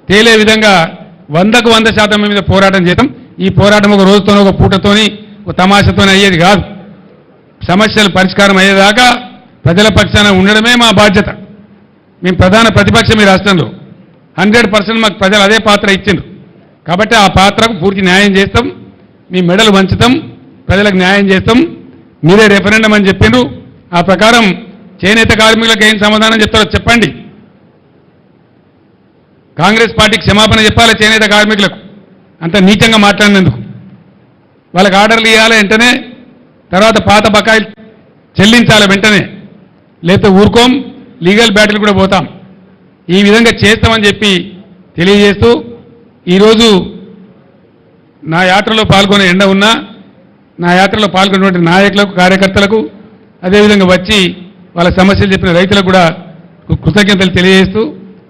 తేలే విధంగా 100కు 100% మీద పోరాటం చేద్దాం. ఈ పోరాటం ఒక రోజుతోనో ఒక పూటతోని ఒక తమాషతోనే అయ్యేది కాదు. సమస్యలు పరిష్కారం అయ్యేదాకా ప్రజల పక్షాన ఉండడమే మా బాధ్యత. మేము ప్రధాన ప్రతిపక్షం ఈ రాష్ట్రంలో 100% మాకు ప్రజలు అదే పాత్ర ఇచ్చిండ్రు. కాబట్టి ఆ పాత్రకు పూర్తి న్యాయం చేస్తాం. మీ మెడలు వంచుతాం, ప్రజలకు న్యాయం చేస్తాం. మీరే రెఫరెండం అని చెప్పిండ్రు. ఆ ప్రకారం చేనేత కార్మికులకు ఏం సమాధానం చెప్తారో చెప్పండి. కాంగ్రెస్ పార్టీకి క్షమాపణ చెప్పాలి చేనేత కార్మికులకు అంత నీచంగా మాట్లాడినందుకు. వాళ్ళకి ఆర్డర్లు ఇవ్వాలి వెంటనే, తర్వాత పాత బకాయిలు చెల్లించాలి వెంటనే, లేకపోతే ఊరుకోం, లీగల్ బ్యాటిల్ కూడా పోతాం. ఈ విధంగా చేస్తామని చెప్పి తెలియజేస్తూ ఈరోజు నా యాత్రలో పాల్గొనే ఎండ ఉన్నా నా యాత్రలో పాల్గొన్నటువంటి నాయకులకు, కార్యకర్తలకు, అదేవిధంగా వచ్చి వాళ్ళ సమస్యలు చెప్పిన రైతులకు కూడా కృతజ్ఞతలు తెలియజేస్తూ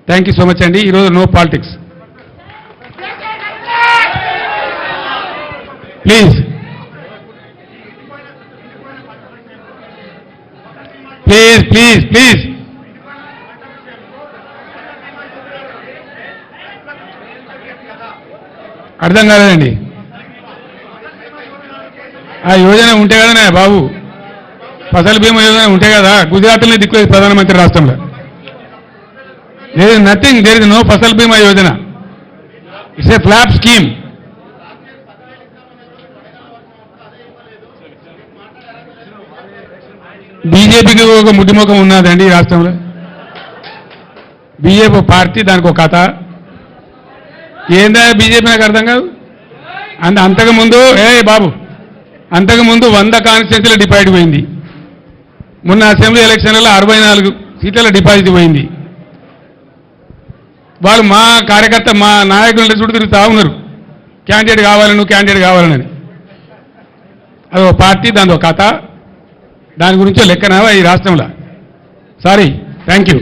థ్యాంక్ యూ సో మచ్ అండి. ఈరోజు no politics please please please please అర్థం కాలేదండి. ఆ యోజన ఉంటే కదనే బాబు, ఫసల్ బీమా యోజన ఉంటే కదా. గుజరాత్లోనే దిక్కులేదు ప్రధానమంత్రి రాష్ట్రంలో. There is nothing, there is no Fasal Bima Yojana. It's a flop scheme. బీజేపీకి ఒక ముడ్డిముఖం ఉన్నదండి ఈ రాష్ట్రంలో. బీజేపీ పార్టీ, దానికి ఒక కథ. ఏందా బీజేపీ నాకు అర్థం కాదు. అంతకుముందు బాబు అంతకుముందు 100 కాన్స్టిట్యూన్సీల డిపాజిట్ పోయింది. మొన్న అసెంబ్లీ ఎలక్షన్లలో 64 సీట్ల డిపాజిట్ పోయింది. వాళ్ళు మా కార్యకర్త, మా నాయకుల చుట్టూ తిరుగుతూ ఉన్నారు, క్యాండిడేట్ కావాలని, నువ్వు క్యాండిడేట్ కావాలని. అదొక పార్టీ, దాని ఒక కథ. దాని గురించో లెక్కనావా ఈ రాష్ట్రంలో. Sorry, thank you.